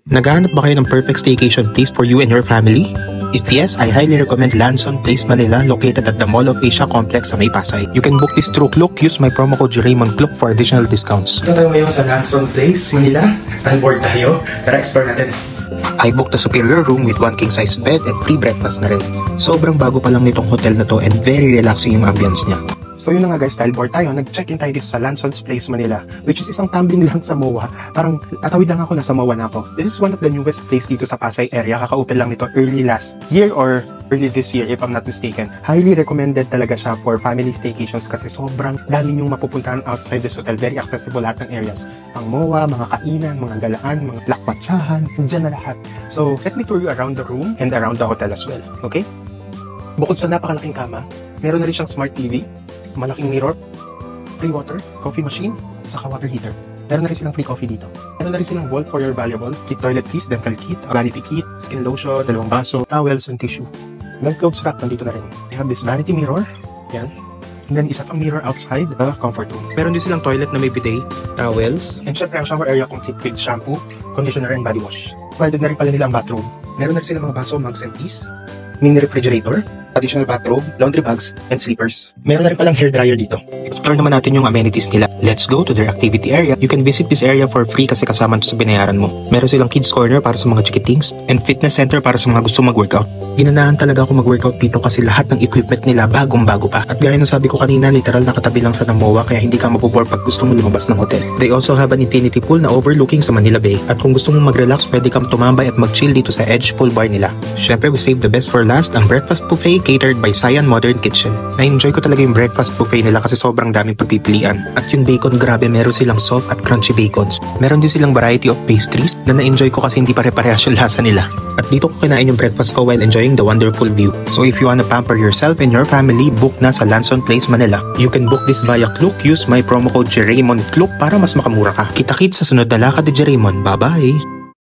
Naghahanap ba kayo ng perfect staycation place for you and your family? If yes, I highly recommend Lanson Place Manila, located at the Mall of Asia complex sa May Pasay. You can book this through Klook. Use my promo code Raymond Klook for additional discounts. Ito tayo ngayon sa Lanson Place Manila. Onboard tayo. Tara, explore natin. I booked a superior room with 1 king-size bed and free breakfast na rin. Sobrang bago pa lang nitong hotel na to and very relaxing yung ambience niya. So yun na nga guys, style board tayo. Nag-check-in tayo dito sa Lanson's Place Manila, which is isang tumbling lang sa MOA. Parang tatawid lang ako, nasa MOA na ako. This is one of the newest place dito sa Pasay area. Kaka-open lang nito early last year or early this year if I'm not mistaken. Highly recommended talaga siya for family staycations kasi sobrang dami niyong mapupuntahan outside this hotel. Very accessible lahat ng areas. Ang MOA, mga kainan, mga galaan, mga lakmatsahan, dyan na lahat. So let me tour you around the room and around the hotel as well. Okay? Bukod sa napakalaking kama, meron na rin siyang smart TV, malaking mirror, free water, coffee machine, saka water heater. Meron na rin silang free coffee dito. Meron na rin silang vault for your valuable, kit toilet keys, dental kit, vanity kit, skin lotion, 2 baso, towels, and tissue. May clothes rack nandito na rin. They have this vanity mirror, yan. And then isa pang mirror outside the comfort room. Meron din silang toilet na may bidet, towels, and syempre ang shower area complete with shampoo, conditioner, and body wash. Provided na rin pala nila ang bathroom. Meron na rin silang mga baso, mugs, and teas, mini refrigerator, additional bathrobe, laundry bags, and sleepers. Meron na rin palang hair dryer dito. Explore naman natin yung amenities nila. Let's go to their activity area. You can visit this area for free kasi kasama to sa binayaran mo. Meron silang kids corner para sa mga chikitings and fitness center para sa mga gusto mag-workout. Ginanahan talaga ako mag-workout dito kasi lahat ng equipment nila bagong-bago pa. At gaya ng sabi ko kanina, literal nakatabi lang sa ng MOA kaya hindi ka mabubore pag gusto mo lumabas ng hotel. They also have an infinity pool na overlooking sa Manila Bay. At kung gusto mong mag-relax, pwede kang tumambay at mag-chill dito sa Edge Pool Bar nila. Syempre, we save the best for last, ang breakfast buffet catered by Sayan Modern Kitchen. Na-enjoy ko talaga yung breakfast buffet nila kasi sobrang daming pagpipilian. At yung bacon, grabe, meron silang soft at crunchy bacons. Meron din silang variety of pastries na na-enjoy ko kasi hindi pare-parehas yung lasa nila. At dito ko kinain yung breakfast ko while enjoying the wonderful view. So if you wanna pamper yourself and your family, book na sa Lanson Place Manila. You can book this via Klook. Use my promo code Raymond Klook para mas makamura ka. Kita-kits sa sunod na lakad ni Raymond. Bye-bye!